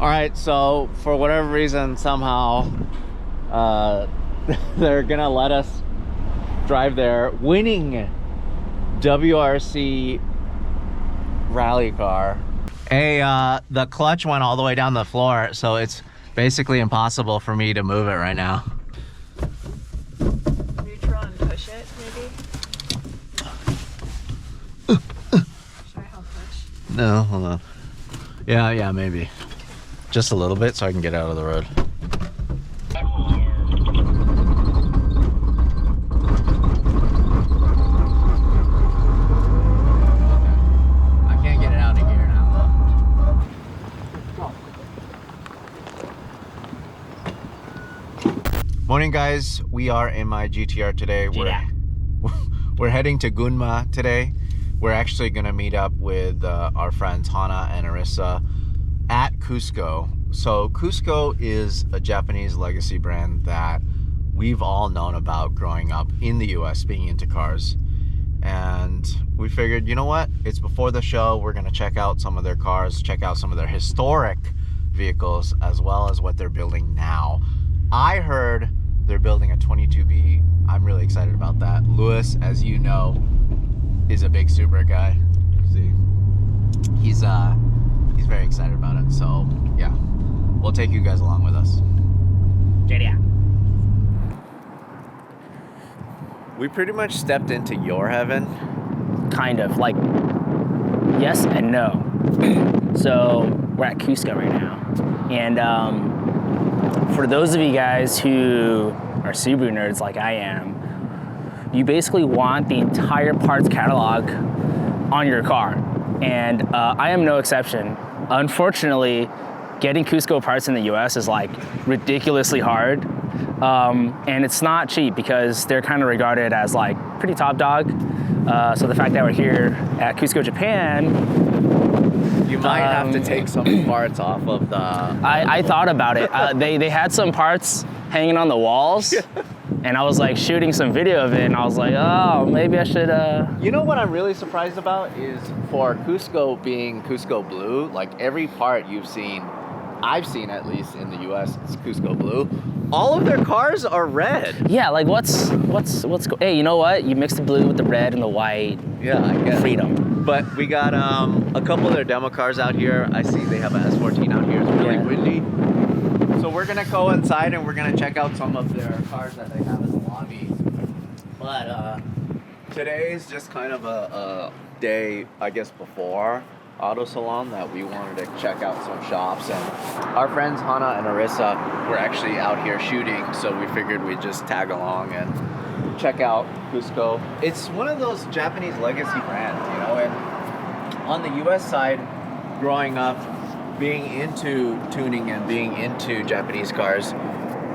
All right, so for whatever reason, somehow, they're gonna let us drive their winning WRC rally car. The clutch went all the way down the floor, so it's basically impossible for me to move it right now. Neutral and push it, maybe? Should I help push? No, hold on. Yeah, maybe. Just a little bit so I can get out of the road. I can't get it out of here now. Morning guys, we are in my GTR today. We're heading to Gunma today. We're actually gonna meet up with our friends Hana and Arissa at Cusco. So Cusco is a Japanese legacy brand that we've all known about growing up in the US, being into cars. And we figured, you know what? It's before the show. We're gonna check out some of their cars, check out some of their historic vehicles, as well as what they're building now. I heard they're building a 22B. I'm really excited about that. Lewis, as you know, is a big Subaru guy. See, he's very excited about it. So yeah, we'll take you guys along with us. Yeah. We pretty much stepped into your heaven. Kind of, like, yes and no. So we're at Cusco right now. And for those of you guys who are Subaru nerds like I am, you basically want the entire parts catalog on your car. And I am no exception. Unfortunately, getting Cusco parts in the US is like ridiculously hard. And it's not cheap because they're kind of regarded as like pretty top dog. So the fact that we're here at Cusco, Japan, you might have to take some parts off of the... I thought about it. They had some parts hanging on the walls. And I was like shooting some video of it, and I was like, oh, maybe I should... You know what I'm really surprised about is for Cusco being Cusco Blue, like every part you've seen, I've seen at least in the US, it's Cusco Blue. All of their cars are red. Yeah, like hey, you know what? You mix the blue with the red and the white. Yeah, I guess. Freedom. But we got a couple of their demo cars out here. I see they have an S14 out here. It's really windy. So we're gonna go inside and we're gonna check out some of their cars that they have in the lobby. But today's just kind of a day, I guess, before Auto Salon that we wanted to check out some shops. And our friends Hana and Arissa were actually out here shooting, so we figured we'd just tag along and check out Cusco. It's one of those Japanese legacy brands, you know, and on the US side, growing up, being into tuning and being into Japanese cars,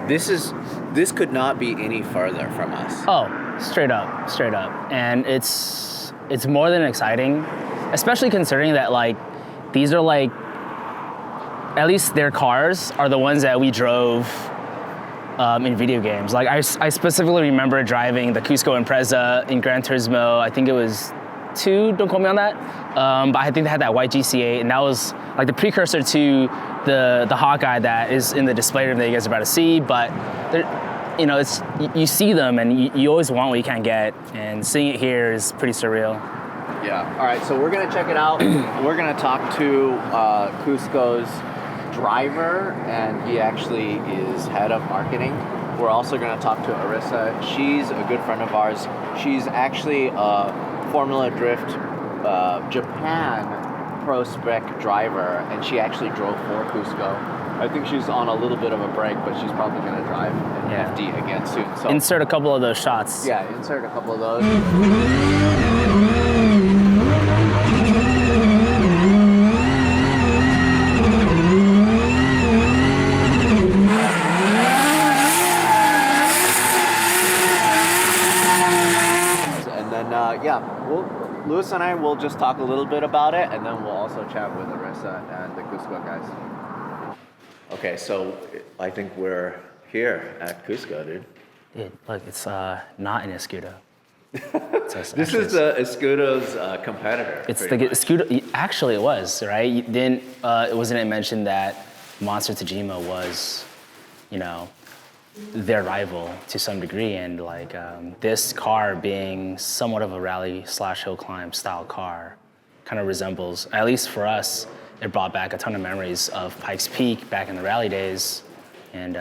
this could not be any further from us. Oh, straight up. And it's more than exciting, especially considering that like these are like, at least their cars are the ones that we drove in video games. Like I specifically remember driving the Cusco Impreza in Gran Turismo. I think it was 2, don't quote me on that. But I think they had that white GC8, and that was like the precursor to the Hawkeye that is in the display room that you guys are about to see. But you know, it's you see them and you always want what you can't get, and seeing it here is pretty surreal. Yeah. All right. So we're gonna check it out. We're gonna talk to Cusco's driver, and he actually is head of marketing. We're also gonna talk to Arissa. She's a good friend of ours. She's actually a Formula Drift Japan Pro Spec driver, and she actually drove for Cusco. I think she's on a little bit of a break, but she's probably going to drive an FD again soon. So insert a couple of those shots. Yeah, insert a couple of those. And then, Lewis and I will just talk a little bit about it, and then we'll also chat with Arissa and the Cusco guys. Okay, so I think we're here at Cusco, dude. Dude, look, it's not an Escudo. This is Escudo's competitor. It's the Escudo. Actually, it was right. Wasn't it mentioned that Monster Tajima was, you know, their rival to some degree, and like this car being somewhat of a rally / hill climb style car kind of resembles, at least for us, it brought back a ton of memories of Pikes Peak back in the rally days, and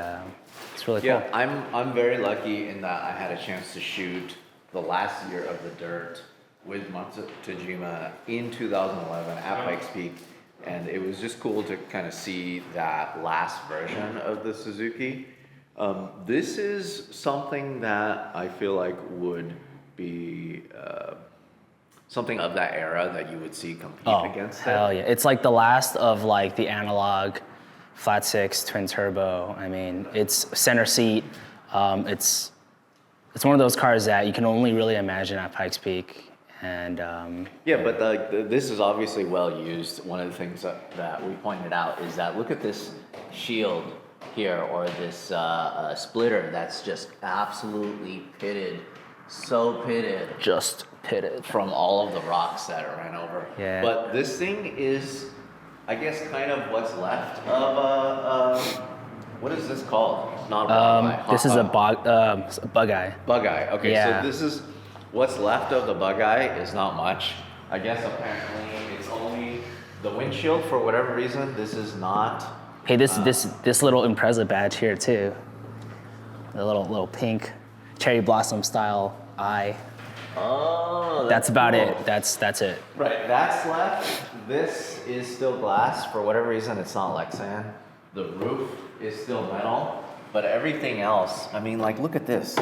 it's really cool. Yeah, I'm very lucky in that I had a chance to shoot the last year of the dirt with Monster Tajima in 2011 at Pikes Peak, and it was just cool to kind of see that last version of the Suzuki. This is something that I feel like would be something of that era that you would see compete against it. Hell yeah. It's like the last of like the analog flat six twin turbo. I mean, it's center seat. It's one of those cars that you can only really imagine at Pikes Peak. And yeah, but this is obviously well used. One of the things that we pointed out is that look at this shield here, or this splitter that's just absolutely pitted, so pitted. Just pitted. From all of the rocks that it ran over. Yeah. But this thing is, I guess, kind of what's left of what is this called? Not a bug-eye. This is a bug-eye. Bug-eye. Okay, Yeah. so this is what's left of the bug-eye is not much. I guess apparently it's only the windshield for whatever reason. This is not. Hey, this little Impreza badge here too. The little pink cherry blossom style eye. Oh, that's about cool. it. That's it. Right, that's left. This is still glass. For whatever reason, it's not Lexan. The roof is still metal, but everything else, I mean, like, look at this.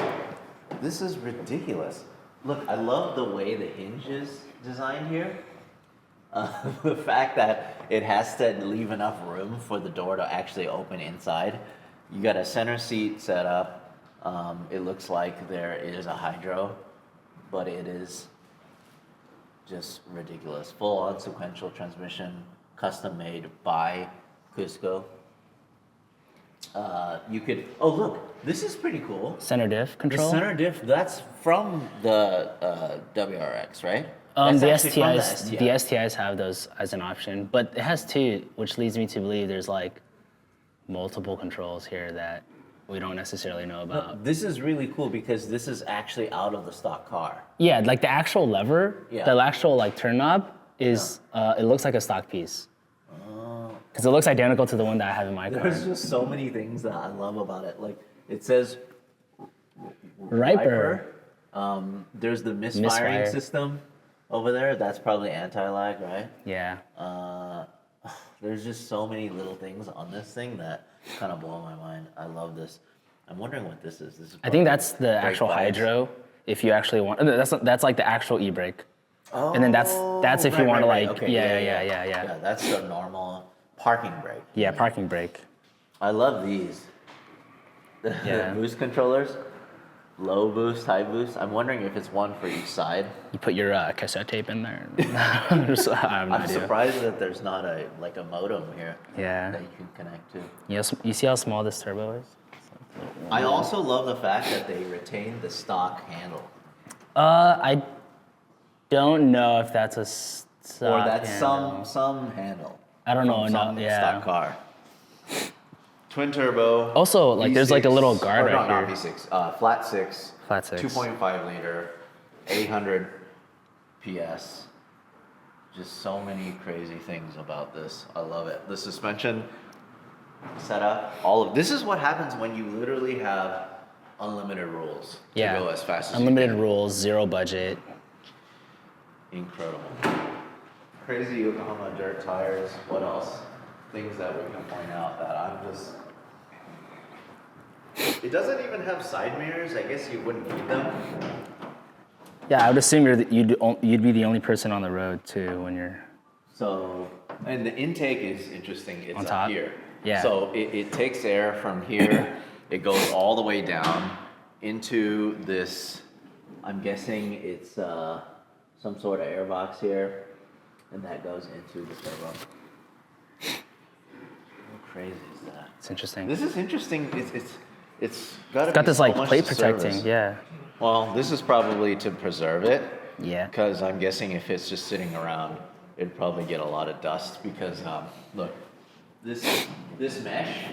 This is ridiculous. Look, I love the way the hinge is designed here. The fact that it has to leave enough room for the door to actually open inside. You got a center seat set up. It looks like there is a hydro, but it is just ridiculous. Full-on sequential transmission, custom made by Cusco. You could, oh look, this is pretty cool. Center diff control. The center diff, that's from the WRX, right? The STIs have those as an option, but it has two, which leads me to believe there's like multiple controls here that we don't necessarily know about. No, this is really cool because this is actually out of the stock car. Yeah, like the actual lever, the actual like turn knob is, it looks like a stock piece. Because it looks identical to the one that I have in my car. There's just so many things that I love about it. Like it says Riper. There's the misfiring system over there. That's probably anti-lag, right? Yeah. There's just so many little things on this thing that kind of blow my mind. I love this. I'm wondering what this is. This is I think that's the actual hydro. If you actually want, that's like the actual e-brake. Oh, and then that's if you want to like, okay, yeah. That's the normal parking brake. Yeah, parking brake. I love these. The boost controllers. Low boost, high boost. I'm wondering if it's one for each side. You put your cassette tape in there. I'm surprised that there's not a modem here. Yeah. That you can connect to. Yes, you see how small this turbo is? I also love the fact that they retain the stock handle. I don't know if that's a stock or that's handle. some handle. I don't know. Some yeah. stock car. Twin turbo. Also, like V6, there's like a little guard right not here. V6. Flat six. Flat six. 2.5 liter, 800 PS. Just so many crazy things about this. I love it. The suspension setup. This is what happens when you literally have unlimited rules to go as fast as unlimited you can. rules, zero budget. Incredible. Crazy Yokohama dirt tires. What else? Things that we can point out that I'm just... It doesn't even have side mirrors. I guess you wouldn't need them. Yeah, I would assume you'd be the only person on the road too when you're... So, and the intake is interesting. It's on top? Up here. Yeah. So it takes air from here. It goes all the way down into this, I'm guessing it's some sort of air box here. And that goes into the turbo. How crazy is that? It's interesting. This is interesting. It's got this like plate protecting, yeah. Well, this is probably to preserve it. Yeah. Because I'm guessing if it's just sitting around, it'd probably get a lot of dust because, look, this this mesh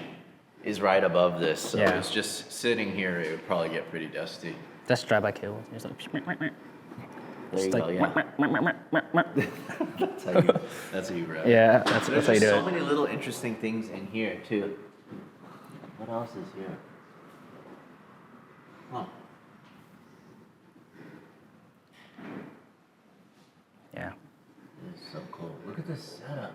is right above this, so Yeah. it's just sitting here. It would probably get pretty dusty. That's drive-by cable. It's like, There you go. Yeah. That's how you grab. Yeah, that's how you do There's so it. many little interesting things in here too. What else is here? Huh. Yeah. It's so cool. Look at this setup.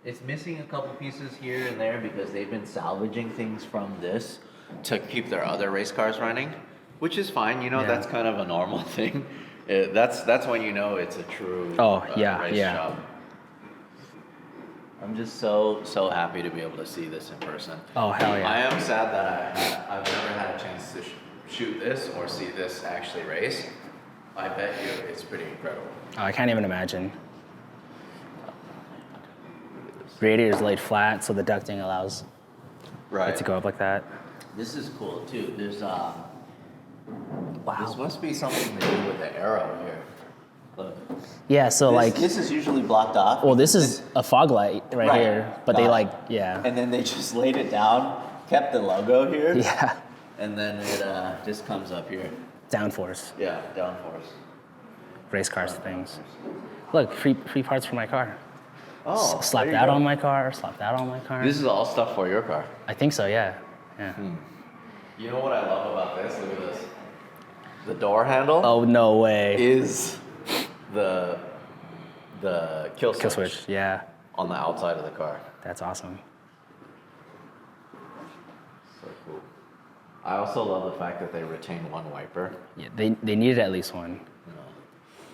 It's missing a couple pieces here and there because they've been salvaging things from this to keep their other race cars running, which is fine. You know, Yeah. that's kind of a normal thing. That's when you know it's a true race shop. I'm just so happy to be able to see this in person. Oh, hell yeah. I am sad that I've never had a chance to shoot this or see this actually race. I bet you it's pretty incredible. Oh, I can't even imagine. Radiator's laid flat, so the ducting allows it to go up like that. This is cool too. There's This must be something to do with the arrow here. Look. Yeah, so This is usually blocked off. well, this is a fog light right here, but they And then they just laid it down, kept the logo here. Yeah, And then it just comes up here. downforce, Yeah, downforce. race cars things. Look, free parts for my car. Oh, Slap that on my car, slap that on my car. This is all stuff for your car. I think so, yeah. Yeah. You know what I love about this? Look at this. The door handle Oh, no way. is the kill switch, Kill switch, yeah. on the outside of the car. That's awesome. So cool. I also love the fact that they retain one wiper. Yeah, they needed at least one.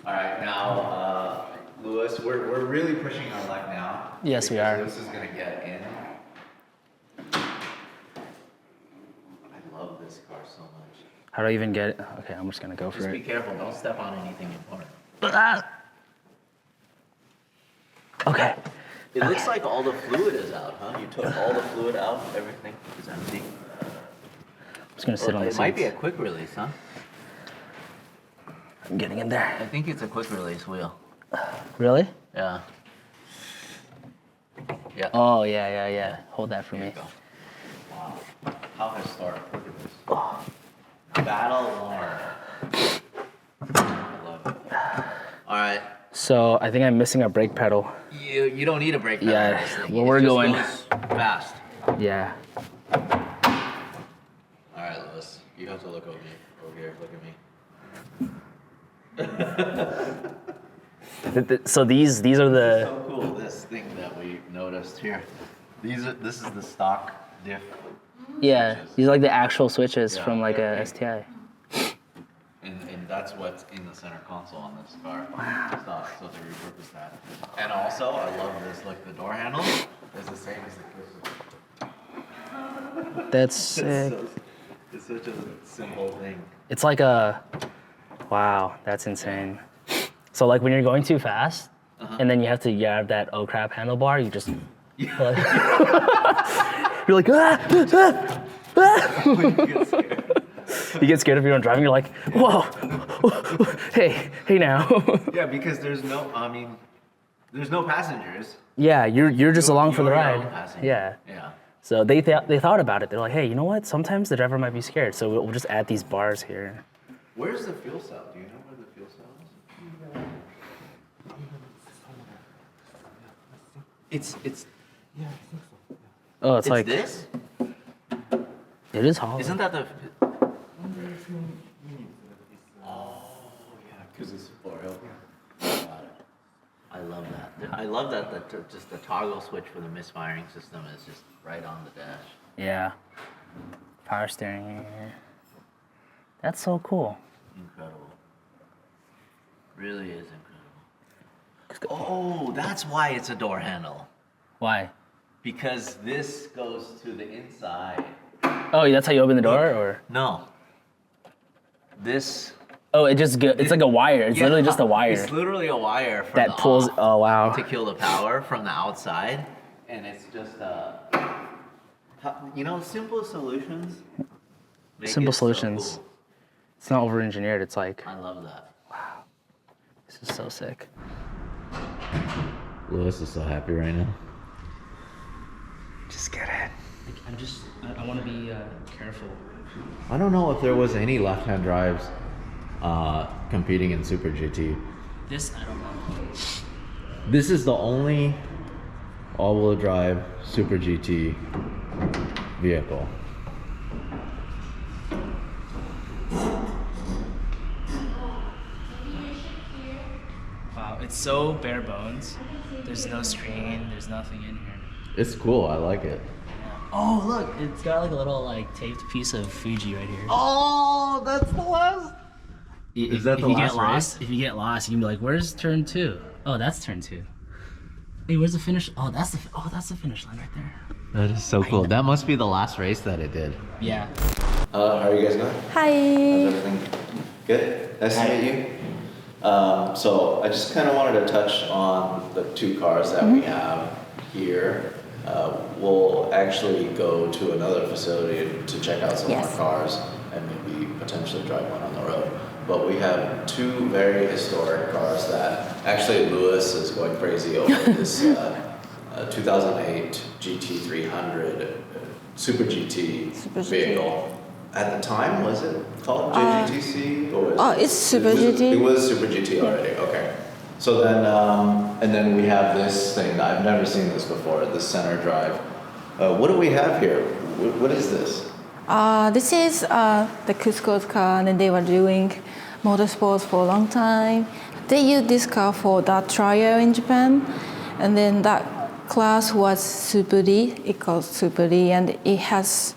All right, now, Lewis, we're really pushing our luck now. Yes, we are. Lewis is gonna get in. I love this car so much. How do I even get it? Okay, I'm just gonna go for Just be it. careful, don't step on anything important. Okay. It looks like all the fluid is out, huh? You took all the fluid out, everything is empty. I'm just gonna sit on the It seats. might be a quick release, huh? I'm getting in there. I think it's a quick release wheel. Really? Yeah. Yeah. Oh, yeah. Hold that for There me. you go. Wow. How historic. Look at this. Battle worn. I love it. All right. So I think I'm missing a brake pedal. You don't need a brake pedal. Yeah, on this thing. well, It we're just going. goes fast. Yeah. All right, Lewis. You have to look over here. Look at me. So these are the. So cool. This thing that we noticed here. This is the stock diff. Yeah, switches. these are like the actual switches Yeah, from like they're a big. STI. And that's what's in the center console on this car. Stock, so they repurposed that. And also, I love this. Look, the door handle is the same as the Cusco. That's sick. It's such a simple thing. It's like a. Wow, that's insane. So like when you're going too fast, and then you have to grab that oh crap handlebar, you just. Like, you're like You get scared if you're driving. You're like, whoa, hey now. Yeah, because there's no passengers. Yeah, you're just along for the You're your ride. own passenger. Yeah. Yeah. So they thought about it. They're like, hey, you know what? Sometimes the driver might be scared, so we'll just add these bars here. Where's the fuel cell? Do you know where the fuel cell is? It's Oh, it's like this? it is hollow. Isn't that the? Oh yeah, because it's for real. Got it. I love that. I love that just the toggle switch for the misfiring system is just right on the dash. Yeah. Power steering here. That's so cool. Incredible. Really is incredible. Oh, that's why it's a door handle. Why? Because this goes to the inside. Oh, that's how you open the door, or? No. This. Oh, it's like a wire. It's literally just a wire It's literally a wire from that the pulls. off Oh wow. to kill the power from the outside, and it's just simple solutions. make Simple it so solutions. cool. It's not over-engineered. It's like, I love that. this is so sick. Lewis is so happy right now. Just get in. I want to be careful. I don't know if there was any left-hand drives competing in Super GT. This, I don't know. This is the only all-wheel drive Super GT vehicle. Wow, it's so bare bones. There's no screen, there's nothing in here. It's cool, I like it. Oh, look, it's got like a little like taped piece of Fuji right here. Oh, that's the last. Is that the last race? If you get lost, you can be like, "Where's turn 2? Oh, that's turn 2. Hey, where's the finish? Oh, that's the finish line right there." That is so cool. That must be the last race that it did. Yeah. How are you guys going? Hi. How's everything? Good. Nice to meet you. So I just kind of wanted to touch on the two cars that we have here. We'll actually go to another facility to check out some of our cars and maybe potentially drive one on the road. But we have two very historic cars that actually Lewis is going crazy over this 2008 GT300 Super GT vehicle. At the time, was it called JGTC? Or was it's Super GT. It was Super GT already, okay. So then, and then we have this thing, I've never seen this before, the center drive. What do we have here? What is this? This is the Cusco's car, and they were doing motorsports for a long time. They used this car for that trial in Japan, and then that class was Super D. It called Super D, and it has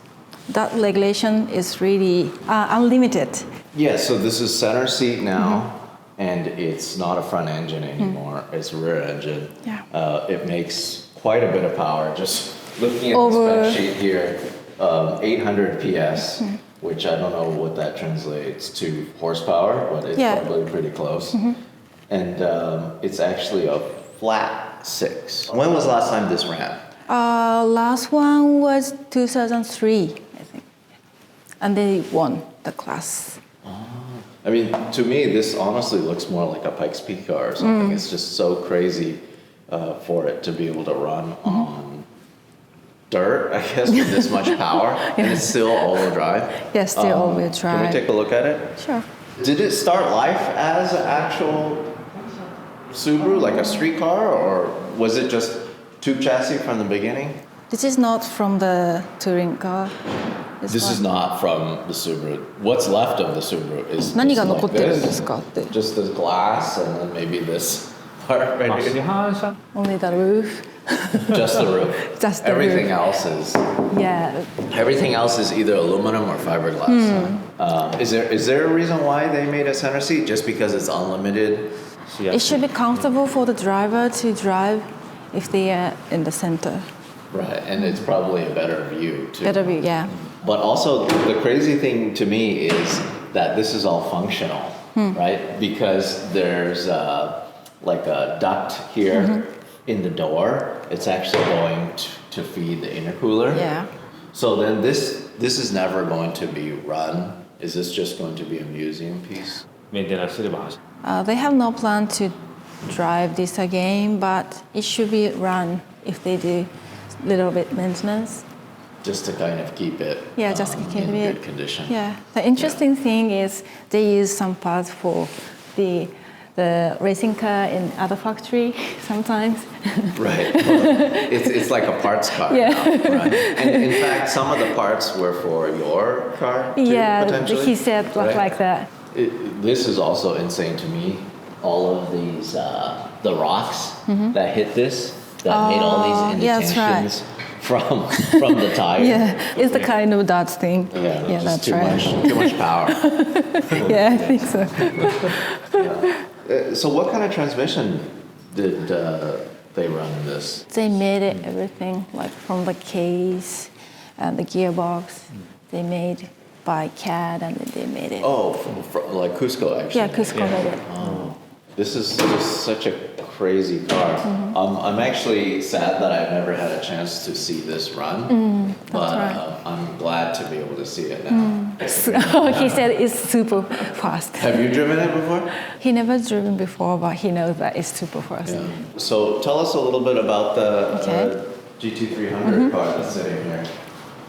that regulation is really unlimited. Yeah, so this is center seat now, and it's not a front engine anymore. It's a rear engine. Yeah. It makes quite a bit of power. Just looking at the spec sheet here, 800 PS, which I don't know what that translates to horsepower, but it's probably pretty close. And it's actually a flat 6. When was the last time this ran? Last one was 2003, I think, and they won the class. I mean, to me, this honestly looks more like a Pikes Peak car or something. It's just so crazy for it to be able to run on dirt, I guess, with this much power. And it's still all-wheel drive. Yes, still all-wheel drive. Can we take a look at it? Sure. Did it start life as an actual Subaru, like a street car, or was it just tube chassis from the beginning? This is not from the touring car. This is not from the Subaru. What's left of the Subaru is 何が残ってるんで this. すかって Just the glass and then maybe this part right here. Only the roof. Just the roof. Just the Everything roof. else is Yeah. everything else is either aluminum or fiberglass. Is there a reason why they made a center seat? Just because it's unlimited? It should be comfortable for the driver to drive if they are in the center. Right, and it's probably a better view too. Better be, yeah. But also, the crazy thing to me is that this is all functional, right? Because there's like a duct here in the door. It's actually going to feed the intercooler. Yeah. So then this is never going to be run. Is this just going to be a museum piece? They have no plan to drive this again, but it should be run if they do little bit maintenance. Just to kind of keep it Just to keep in it good condition. Yeah. The interesting thing is they use some parts for the racing car in other factory sometimes. Right. Well, it's like a parts car now, right? And in fact, some of the parts were for your car too, potentially. He said like that. This is also insane to me. All of these, the rocks that hit this, that made all these indentations from the tire. Yeah, it's the kind of that thing. Yeah, that's too right. Too much power. Yeah, I think so. So what kind of transmission did they run in this? They made it everything, like from the case and the gearbox. They made by CAD, and then they made it. Oh, from like Cusco actually. Yeah, Cusco made it. Oh, this is just such a crazy car. I'm actually sad that I've never had a chance to see this run, but I'm glad to be able to see it now. He said it's super fast. Have you driven it before? He never driven before, but he knows that it's super fast. Yeah. So tell us a little bit about GT300 car that's sitting here.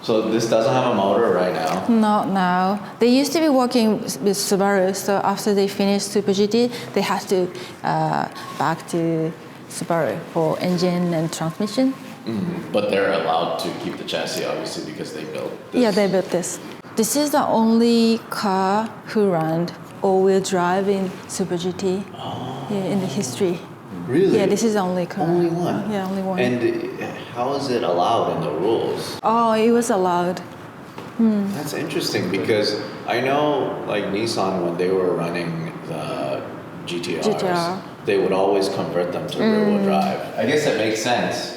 So this doesn't have a motor right now? Not now. They used to be working with Subaru, so after they finished Super GT, they had to back to Subaru for engine and transmission. But they're allowed to keep the chassis, obviously, because they built this. Yeah, they built this. This is the only car who ran all-wheel drive in Super GT in the history. Really? Yeah, this is the only car. Only one? Yeah, only one. And how is it allowed in the rules? Oh, it was allowed. That's interesting because I know like Nissan, when they were running the GTRs, they would always convert them to rear-wheel drive. I guess that makes sense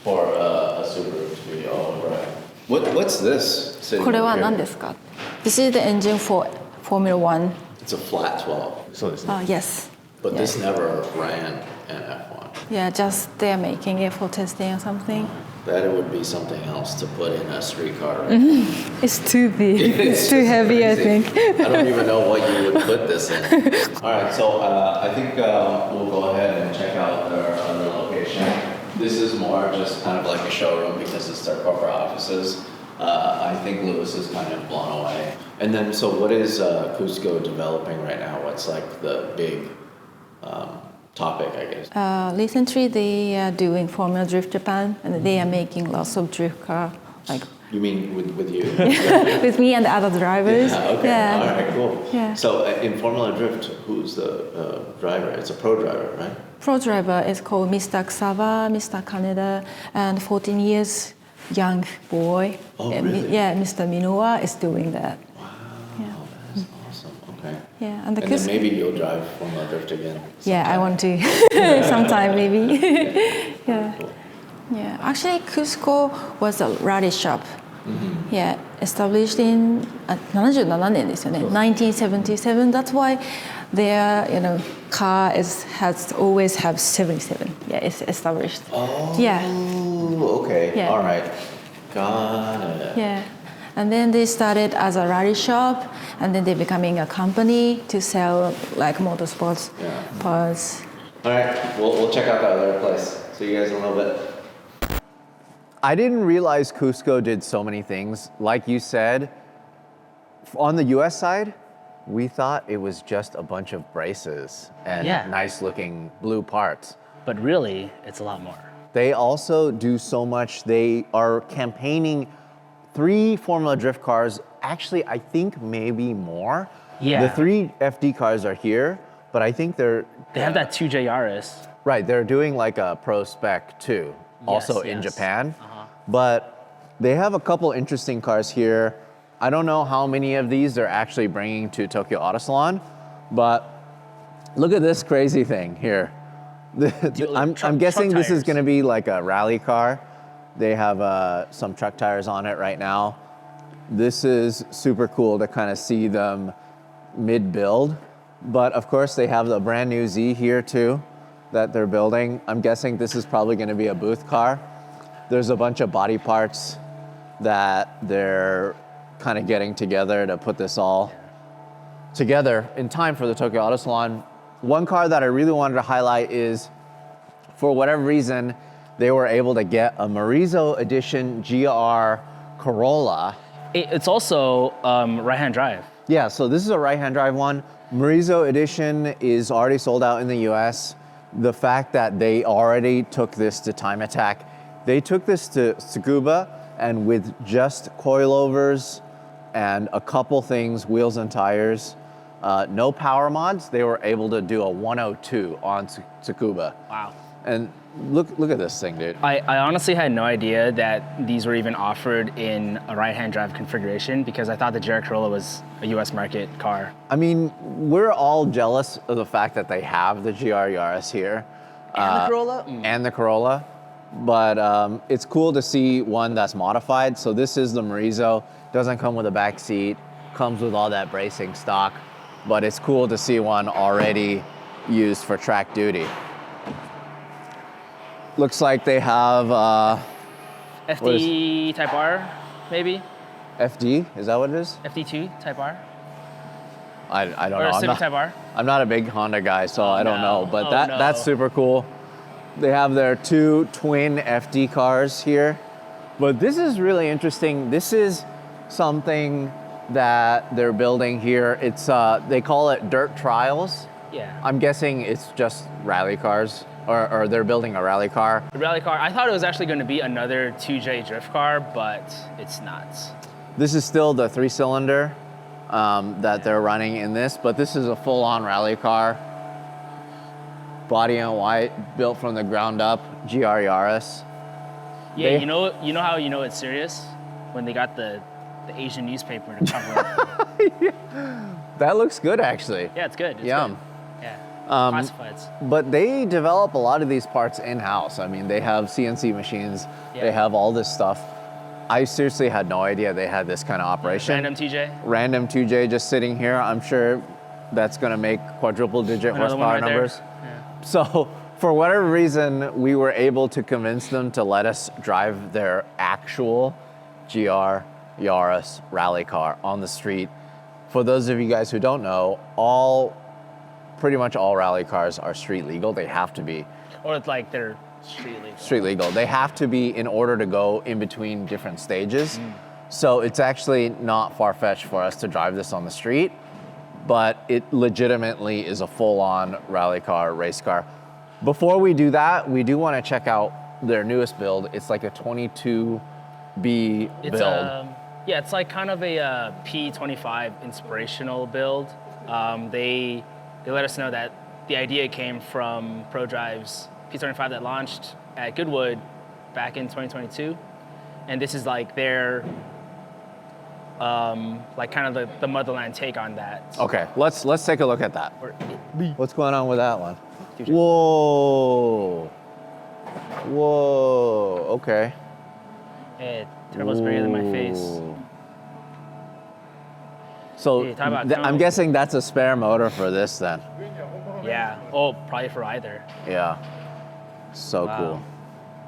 for a Subaru to be all right. What's this sitting これは over 何 here? ですか? This is the engine for Formula One. It's a flat 12. So Yes. But Yeah. this never ran in F1. Yeah, just they're making it for testing or something. That it would be something else to put in a street car. It's too big. It's too heavy, I crazy. think. I don't even know what you would put this in. All right, so I think we'll go ahead and check out their other location. This is more just kind of like a showroom because it's their corporate offices. I think Lewis is kind of blown away. And then, so what is Cusco developing right now? What's like the big topic, I guess? Recently, they are doing Formula Drift Japan, and they are making lots of drift car, like You mean with you? with me and the other drivers. Yeah, okay. Yeah. All right, cool. Yeah. So in Formula Drift, who's the driver? It's a pro driver, right? Pro driver is called Mr. Xava, Mr. Kaneda, and 14 years young boy. Oh, really? Yeah, Mr. Minowa is doing that. Wow, Yeah. that's awesome. Okay. Yeah, And then maybe you'll drive Formula Drift again. Yeah, I want to sometime maybe. Yeah. Cool. Yeah, actually, Cusco was a rally shop. Yeah, established in 77年ですよね。1977. That's why their car has always have 77. Yeah, it's established. Oh, Yeah. Okay. Yeah. All right. Got it. Yeah. And then they started as a rally shop, and then they becoming a company to sell like motorsports parts. All right. We'll check out the other place. See you guys in a little bit. I didn't realize Cusco did so many things. Like you said, on the US side, we thought it was just a bunch of braces and nice looking blue parts. But really, it's a lot more. They also do so much. They are campaigning 3 Formula Drift cars. Actually, I think maybe more. Yeah. The 3 FD cars are here, but I think they have that 2 GR Yaris. Right, they're doing like a pro spec too, also in Japan. But they have a couple interesting cars here. I don't know how many of these they're actually bringing to Tokyo Auto Salon, but look at this crazy thing here. I'm guessing this is going to be like a rally car. They have some truck tires on it right now. This is super cool to kind of see them mid-build. But of course, they have the brand new Z here too that they're building. I'm guessing this is probably going to be a booth car. There's a bunch of body parts that they're kind of getting together to put this all together in time for the Tokyo Auto Salon. One car that I really wanted to highlight is, for whatever reason, they were able to get a Morizo Edition GR Corolla. It's also right-hand drive. Yeah, so this is a right-hand drive one. Morizo Edition is already sold out in the US. The fact that they already took this to Time Attack, they took this to Tsukuba, and with just coilovers and a couple things, wheels and tires, no power mods, they were able to do a 102 on Tsukuba. Wow. And look at this thing, dude. I honestly had no idea that these were even offered in a right-hand drive configuration because I thought the GR Corolla was a US market car. I mean, we're all jealous of the fact that they have the GR Yaris here. And the Corolla? And the Corolla. But it's cool to see one that's modified. So this is the Morizo. Doesn't come with a back seat. Comes with all that bracing stock. But it's cool to see one already used for track duty. Looks like they have FD Type R, maybe? FD, is that what it is? FD2 Type R? I don't Or know. Civic Type R? I'm not a big Honda guy, so I don't know. But that's super cool. They have their 2 twin FD cars here. But this is really interesting. This is something that they're building here. It's they call it dirt trials. Yeah. I'm guessing it's just rally cars, or they're building a rally car. The rally car, I thought it was actually going to be another 2J drift car, but it's not. This is still the 3-cylinder that they're running in this, but this is a full-on rally car. Body in white, built from the ground up, GR Yaris. Yeah, you know how you know it's serious? When they got the Asian newspaper to cover it. That looks good, actually. Yeah, it's good. It's Yum. good. Yeah, classifieds. But they develop a lot of these parts in-house. I mean, they have CNC machines. Yeah. They have all this stuff. I seriously had no idea they had this kind of operation. Random TJ. Random 2J just sitting here. I'm sure that's going to make quadruple-digit Another one horsepower right numbers. there. Yeah. So for whatever reason, we were able to convince them to let us drive their actual GR Yaris rally car on the street. For those of you guys who don't know, pretty much all rally cars are street legal. They have to be. Or it's like they're street legal. Street legal. They have to be in order to go in between different stages. So it's actually not far-fetched for us to drive this on the street, but it legitimately is a full-on rally car, race car. Before we do that, we do want to check out their newest build. It's like a 22B build. Yeah, it's like kind of a P25 inspirational build. They let us know that the idea came from ProDrive's P25 that launched at Goodwood back in 2022, and this is like their like kind of the motherland take on that. Okay, let's take a look at that. What's going on with that one? TJ. Whoa. Whoa, okay. Hey, turbo's bigger than my face. Ooh. So Hey, talk about I'm turbo. guessing that's a spare motor for this then. Yeah. Oh, probably for either. Yeah. So Wow. cool.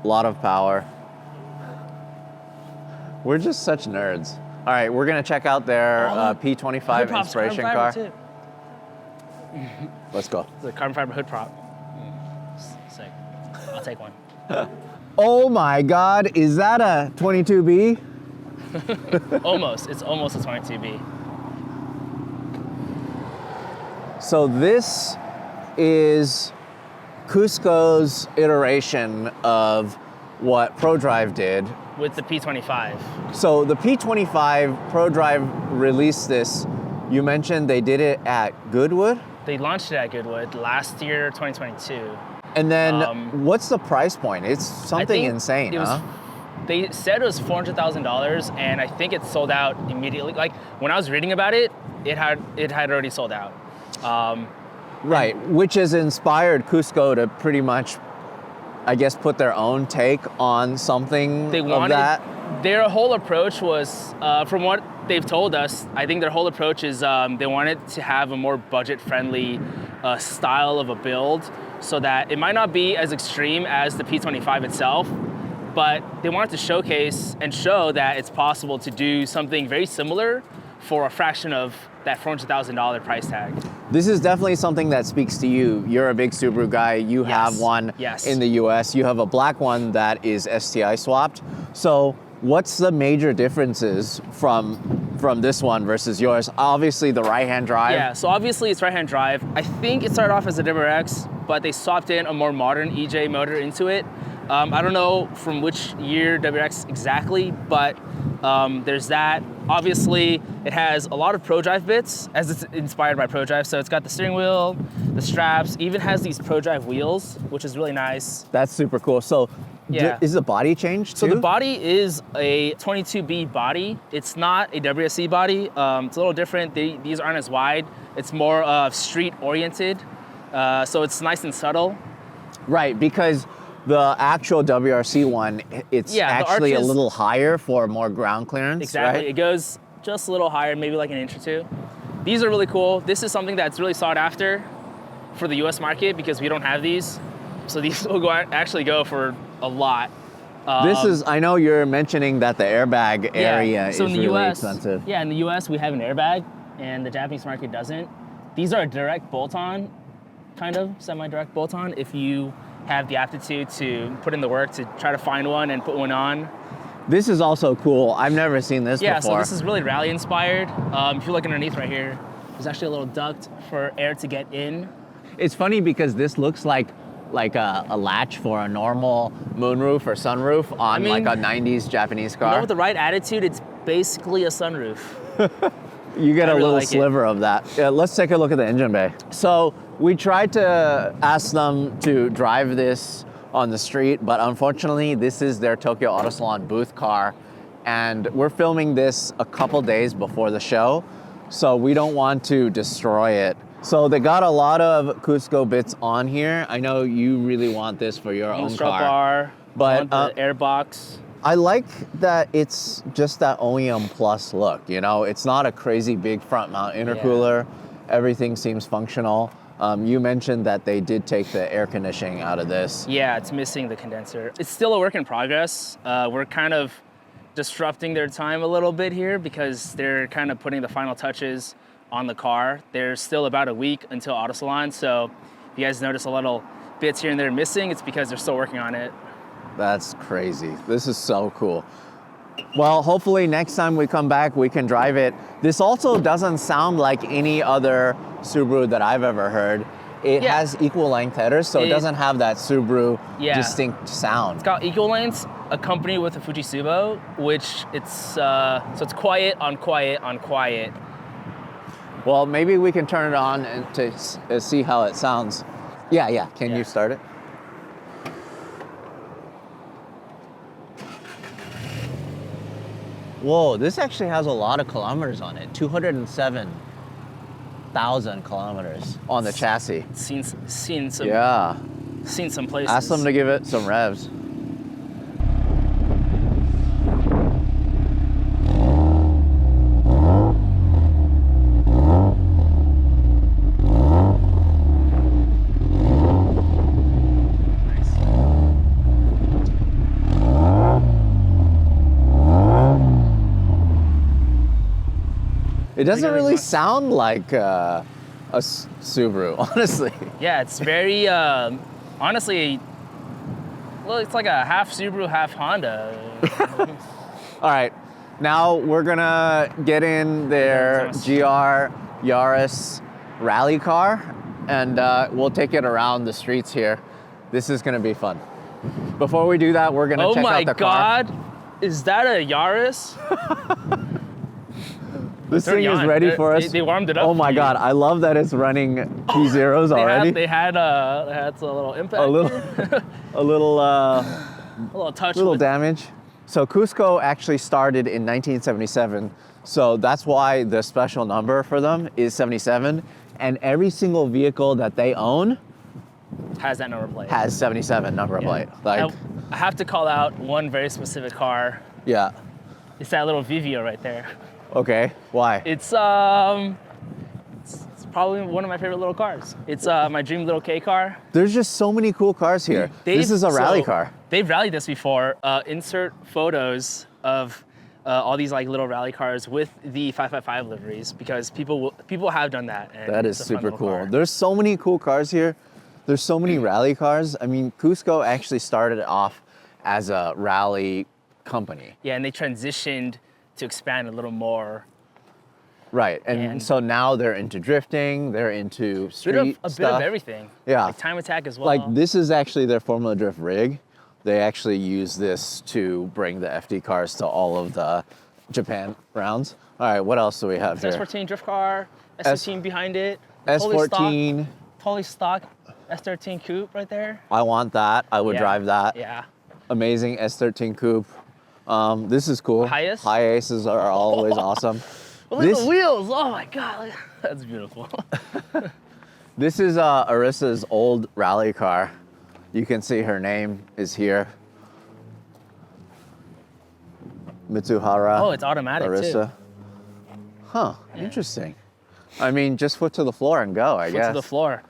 A lot of power. We're just such nerds. All right, we're gonna check out their P25 inspiration car. Too. Let's go. It's a carbon fiber hood prop. Sick. I'll take one. Oh my God, is that a 22B? Almost. It's almost a 22B. So this is Cusco's iteration of what ProDrive did. With the P25. So the P25 ProDrive released this. You mentioned they did it at Goodwood? They launched it at Goodwood last year, 2022. And then what's the price point? It's something insane, huh? They said it was $400,000, and I think it sold out immediately. Like when I was reading about it, it had already sold out. Right, which has inspired Cusco to pretty much, I guess, put their own take on something of that. Their whole approach was, from what they've told us, I think their whole approach is they wanted to have a more budget-friendly style of a build, so that it might not be as extreme as the P25 itself, but they wanted to showcase and show that it's possible to do something very similar for a fraction of that $400,000 price tag. This is definitely something that speaks to you. You're a big Subaru guy. You have one in the US. You have a black one that is STI swapped. So what's the major differences from this one versus yours? Obviously the right-hand drive. Yeah, so obviously it's right-hand drive. I think it started off as a WRX, but they swapped in a more modern EJ motor into it. I don't know from which year WRX exactly, but there's that. Obviously, it has a lot of ProDrive bits, as it's inspired by ProDrive. So it's got the steering wheel, the straps, even has these ProDrive wheels, which is really nice. That's super cool. So Yeah. is the body changed too? So the body is a 22B body. It's not a WSC body. It's a little different. These aren't as wide. It's more street oriented. So it's nice and subtle. Right, because the actual WRC one, it's actually a little higher for more ground clearance. Exactly. Right? It goes just a little higher, maybe like an inch or two. These are really cool. This is something that's really sought after for the US market because we don't have these. So these will actually go for a lot. This is, I know you're mentioning that the airbag area so is in the really US, expensive. Yeah, in the US we have an airbag and the Japanese market doesn't. These are a direct bolt-on, kind of semi-direct bolt-on. If you have the aptitude to put in the work to try to find one and put one on. This is also cool. I've never seen this Yeah, before. so this is really rally inspired. If you look underneath right here, there's actually a little duct for air to get in. It's funny because this looks like a latch for a normal moonroof or sunroof on like a 90s Japanese car. You know, with the right attitude, it's basically a sunroof. You get a really little like sliver of that. Yeah, let's take a look at the engine bay. So we tried to ask them to drive this on the street, but unfortunately this is their Tokyo Auto Salon booth car, and we're filming this a couple days before the show, so we don't want to destroy it. So they got a lot of Cusco bits on here. I know you really want this for your own Strut car. bar, But the air box. I like that it's just that OEM Plus look, you know? It's not a crazy big front mount intercooler. Everything seems functional. You mentioned that they did take the air conditioning out of this. Yeah, it's missing the condenser. It's still a work in progress. We're kind of disrupting their time a little bit here because they're kind of putting the final touches on the car. There's still about a week until Auto Salon, so if you guys notice a little bits here and there missing, it's because they're still working on it. That's crazy. This is so cool. Well, hopefully next time we come back, we can drive it. This also doesn't sound like any other Subaru that I've ever heard. It has equal length headers, so it doesn't have that Subaru distinct sound. It's got equal lengths accompanied with a Fujisubo, which it's, so it's quiet on quiet on quiet. Well, maybe we can turn it on and to see how it sounds. Yeah. Can you start it? Whoa, this actually has a lot of kilometers on it. 207,000 kilometers on the chassis. Seen some seen some places. Ask them to give it some revs. It doesn't really sound like a Subaru, honestly. Yeah, it's very, honestly, well, it's like a half Subaru, half Honda. All right, now we're gonna get in their GR Yaris rally car, and we'll take it around the streets here. This is gonna be fun. Before we do that, we're gonna check out the car. Oh my God, is that a Yaris? This thing is ready for us. They warmed it up. Oh my God, I love that it's running P0s already. They had a little impact. A little touch. Little damage. So Cusco actually started in 1977. So that's why the special number for them is 77. And every single vehicle that they own has that number plate. Has 77 number plate. Like, I have to call out one very specific car. Yeah. It's that little Vivio right there. Okay, why? It's probably one of my favorite little cars. It's my dream little K car. There's just so many cool cars here. This is a rally car. They've rallied this before. Insert photos of all these like little rally cars with the 555 liveries because people have done that. And that is super cool. Car. There's so many cool cars here. There's so many rally cars. I mean, Cusco actually started off as a rally company. Yeah, and they transitioned to expand a little more. Right, and so now they're into drifting, they're into street stuff. A bit of everything. Yeah. Like time attack as well. Like this is actually their Formula Drift rig. They actually use this to bring the FD cars to all of the Japan rounds. All right, what else do we have here? S14 drift car, S13 behind it. S14. Totally stock S13 coupe right there. I want that, I would drive that. Yeah. Amazing S13 coupe. This is cool. High Aces are always awesome. Look at the wheels. Oh my God, that's beautiful. This is Arissa's old rally car. You can see her name is here. Mitsuhara. Oh, it's automatic Arissa. too. Huh, interesting. I mean, just foot to the floor and go, I guess. Foot to the floor.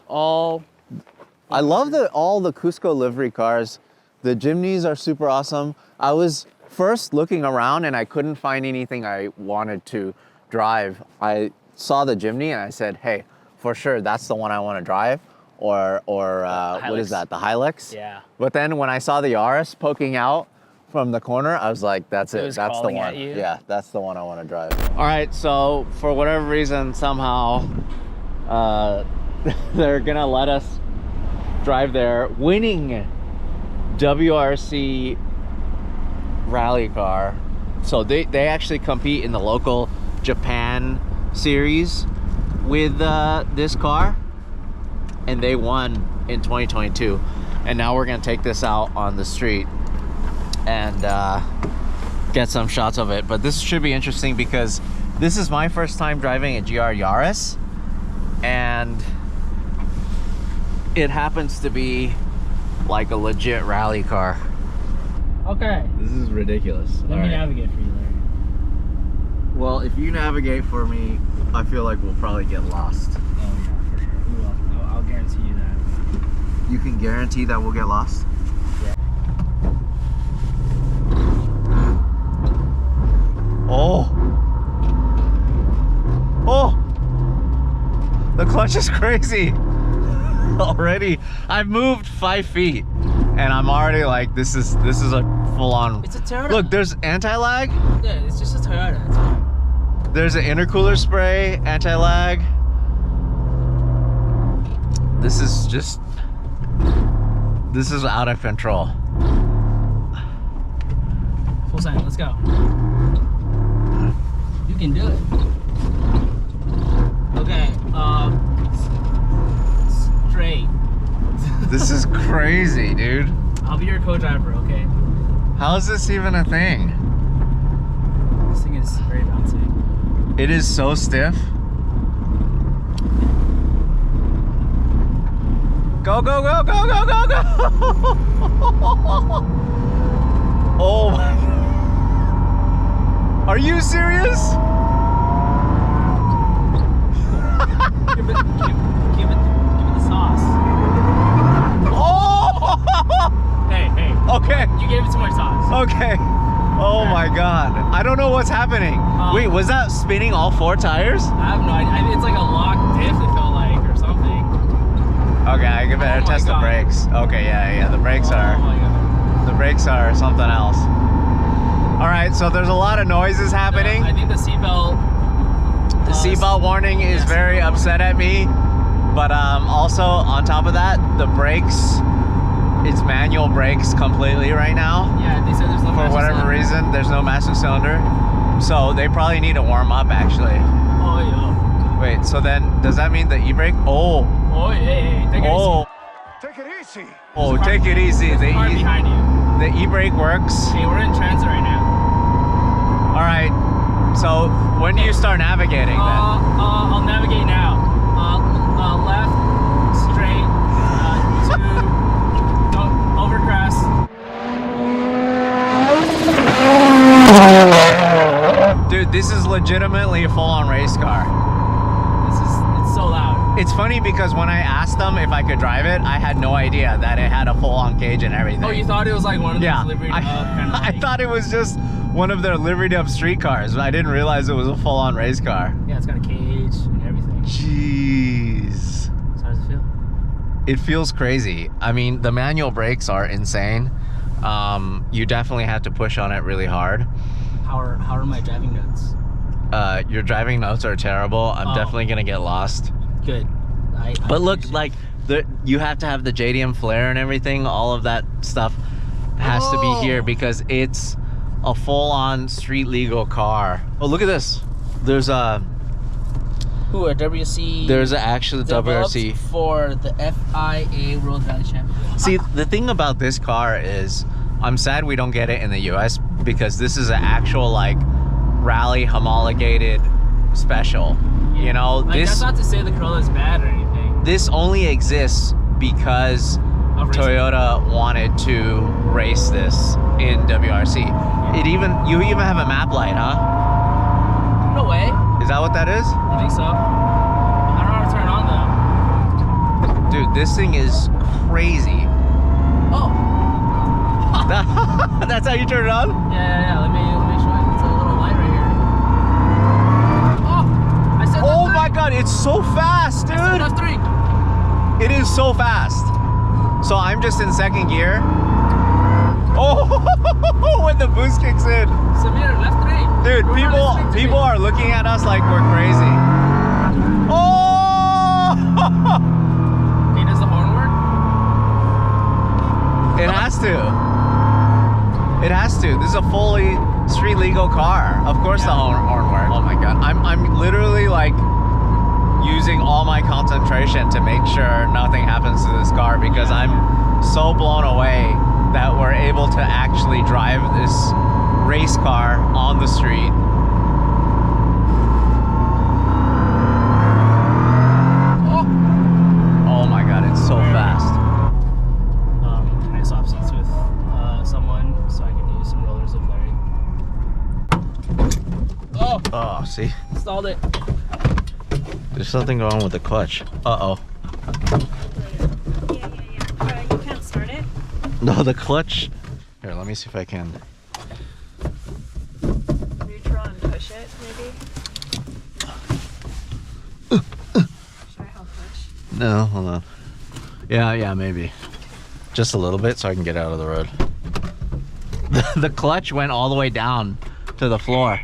I love all the Cusco livery cars. The Jimneys are super awesome. I was first looking around and I couldn't find anything I wanted to drive. I saw the Jimny and I said, hey, for sure, that's the one I want to drive. or what is Hilux. that? The Hilux. Yeah. But then when I saw the Yaris poking out from the corner, I was like, that's it. was That's the calling one. at you? Yeah, that's the one I want to drive. All right, so for whatever reason, somehow they're gonna let us drive their winning WRC rally car. So they actually compete in the local Japan series with this car, and they won in 2022. And now we're gonna take this out on the street and get some shots of it. But this should be interesting because this is my first time driving a GR Yaris, and it happens to be like a legit rally car. Okay. This is ridiculous. Let me navigate for you, Larry. Well, if you navigate for me, I feel like we'll probably get lost. Oh yeah, for sure. We will. I'll guarantee you that. You can guarantee that we'll get lost? Yeah. Oh! Oh! The clutch is crazy! Already, I've moved 5 feet and I'm already like, this is a full-on. It's a Toyota. Look, there's anti-lag. Yeah, it's just a Toyota. It's fine. There's an intercooler spray, anti-lag. This is out of control. Full sign. Let's go. You can do it. Okay. Straight. This is crazy, dude. I'll be your co-driver, okay? How is this even a thing? This thing is very bouncy. It is so stiff. Go, go, go, go, go, go, go! Oh my. Are you serious? Give it the sauce. Oh! Hey. Okay. You gave it too much sauce. Okay. Oh my god. I don't know what's happening. Wait, was that spinning all 4 tires? I have no idea. It's like a locked diff, it felt like, or something. Okay, I better Oh my test God. the brakes. Okay, yeah, the brakes Oh my God. the brakes are something else. All right, so there's a lot of noises happening. I think the seatbelt. The seatbelt warning is very upset at me, but also on top of that, the brakes, it's manual brakes completely right now. Yeah, they said there's no. For whatever reason, there's no master cylinder, so they probably need to warm up actually. Oh yeah. Wait, so then does that mean the e-brake? Oh, Oh hey, take it oh, easy. Take it easy. oh, take it easy. There's a car behind you. The e-brake works. Hey, we're in transit right now. All right. So when do you start navigating then? I'll navigate now. Left, straight, don't overcrest. Dude, this is legitimately a full-on race car. It's so loud. It's funny because when I asked them if I could drive it, I had no idea that it had a full-on cage and everything. Oh, you thought it was like one of those Yeah, liveried up kind of I like, thought it was just one of their liveried up street cars, but I didn't realize it was a full-on race car. Yeah, it's got a cage and everything. Jeez. So how does it feel? It feels crazy. I mean, the manual brakes are insane. You definitely have to push on it really hard. How are my driving notes? Your driving notes are terrible. I'm Oh. definitely gonna get lost. Good. But look, like you have to have the JDM flare and everything. All of that stuff has to be here because it's a full-on street legal car. Oh, look at this. There's a WRC. there's actually WRC for the FIA World Rally Championship. See, the thing about this car is I'm sad we don't get it in the US because this is an actual like rally homologated special. You know, Like, this that's not to say the Corolla is bad or anything. this only exists because Of racing. Toyota wanted to race this in WRC. You even have a map light, huh? No way. Is that what that is? You think so? I don't know how to turn it on though. Dude, this thing is crazy. Oh. That's how you turn it on? Yeah. Let me show you. It's a little light right here. Oh. I said Oh F3. my god, it's so fast, I said dude. F3. It is so fast. So I'm just in second gear. Oh, when the boost kicks in. Samir, left, right. Dude, people are looking at us like we're crazy. Oh! Hey, does the horn work? It has to. It has to. This is a fully street legal car. Of course the horn works. Oh my god. I'm literally like using all my concentration to make sure nothing happens to this car because I'm so blown away that we're able to actually drive this race car on the street. Oh my god, it's so fast. Can I swap seats with someone so I can do some rollers with Larry? Oh, see? Stalled it. There's something going on with the clutch. Uh-oh. Yeah. You can't start it. No, the clutch. Here, let me see if I can. Neutral and push it, maybe. Should I help push? No, hold on. Yeah, maybe. Just a little bit so I can get out of the road. The clutch went all the way down to the floor.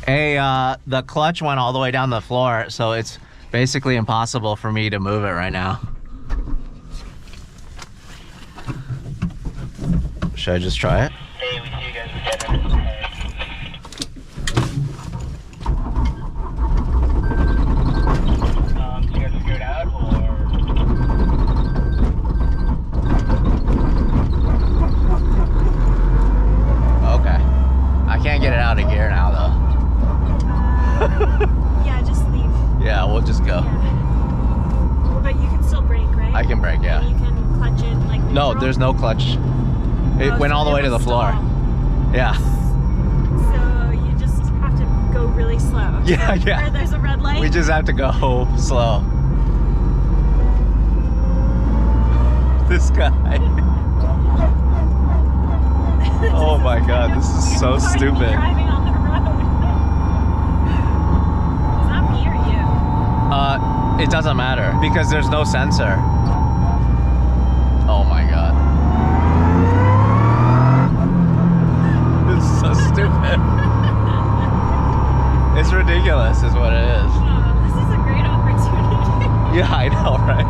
Hey, the clutch went all the way down the floor, so it's basically impossible for me to move it right now. Should I just try it? Hey, we see you guys together. Do you guys figure it out, or? Okay. I can't get it out of gear now, though. Yeah, just leave. Yeah, we'll just go. Yeah. But you can still brake, right? I can brake, yeah. And you can clutch it like No, neutral? there's no clutch. It Oh, went so all the it way to the will floor. stall. Yeah. So you just have to go really slow. Yeah, So yeah. Or there's a red light. We just have to go slow. This guy. Oh my god, this is so stupid. Driving on the road. Is that me or you? It doesn't matter because there's no sensor. Oh my god. This is so stupid. It's ridiculous is what it is. Oh, this is a great opportunity. Yeah, I know, right?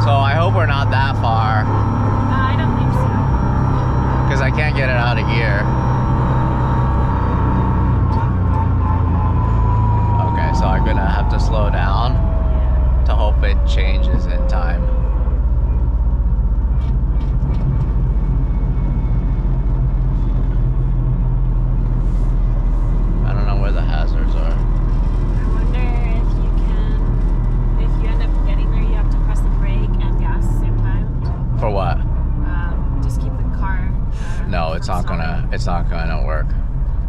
So I hope we're not that far I don't think so. because I can't get it out of gear. Okay, so I'm gonna have to slow down to hope it changes in time. I don't know where the hazards are. I wonder if you can, if you end up getting there, you have to press the brake and gas at the same time. For what? Just keep the car. No, it's not gonna work.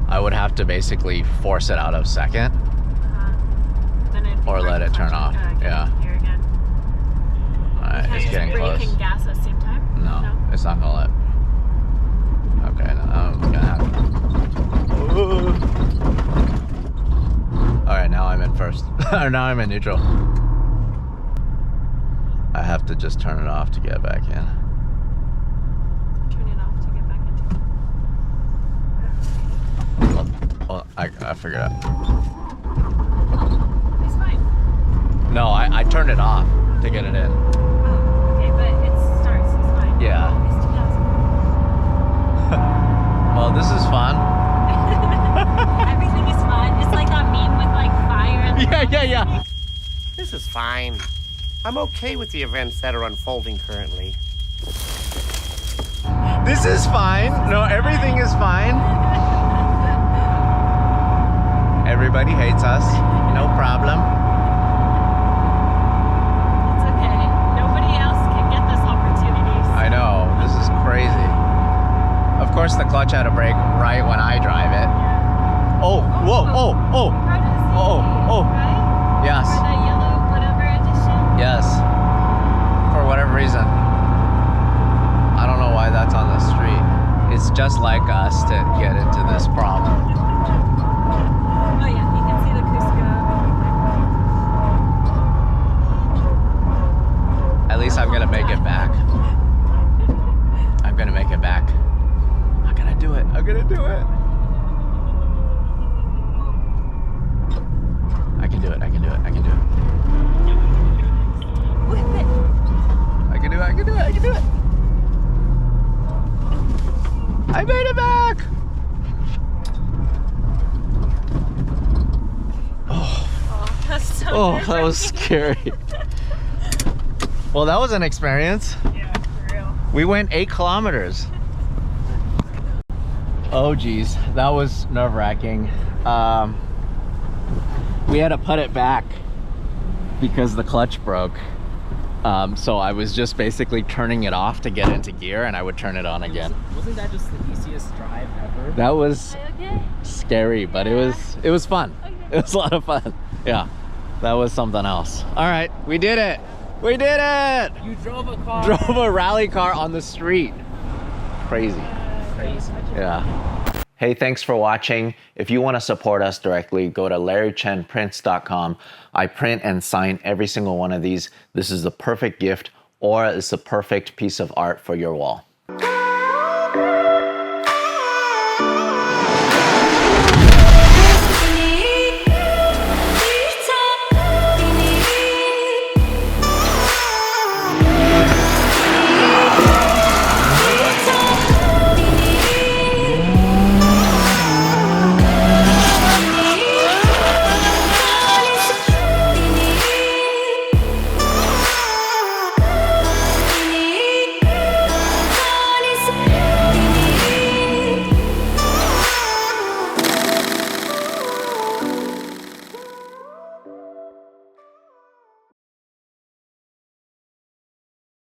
I would have to basically force it out of second Then it'd be or hard let to it turn clutch off. Okay, Yeah. Here again. Alright, Can I it's use getting brake close. and gas at the same time? No, it's not gonna let. Okay, no, I'm gonna have Alright, now I'm in first. Or now I'm in neutral. I have to just turn it off to get back in. Turn it off to get back into. Well, I figured it out. It's fine. No, I turned it off to get it in. Oh, okay, but it starts. It's fine. Yeah. It's 2000. Well, this is fun. Everything is fun. It's like that meme with like fire and Yeah. This is fine. I'm okay with the events that are unfolding currently. This is fine. No, everything is fine. Everybody hates us. No problem. It's okay. Nobody else can get this opportunity. I know. This is crazy. Of course, the clutch had to brake right when I drive it. Oh, whoa, oh. Part of the Oh, CD, oh. Right? Yes. Or the yellow whatever edition. Yes. just like us to get into this problem. Oh yeah, you can see the Cusco. At least I'm gonna make it back. I'm gonna make it back. I'm gonna do it. I'm gonna do it. I can do it. I can do it. I can do it. Whip it. I can do it. I can do it. I can do it. I made it back. Oh, that's so Oh, that was scary. Well, that was an experience. Yeah, for real. We went 8 kilometers. Oh geez, that was nerve-wracking. We had to put it back because the clutch broke. So I was just basically turning it off to get into gear, and I would turn it on again. Wasn't that just the easiest drive ever? That was Okay. scary, but it was fun. It was a lot of fun. Yeah, that was something else. All right, we did it. We did it. You drove a car. Drove a rally car on the street. Crazy. Crazy. Yeah. Hey, thanks for watching. If you want to support us directly, go to larrychenprints.com. I print and sign every single one of these. This is the perfect gift, or it's the perfect piece of art for your wall.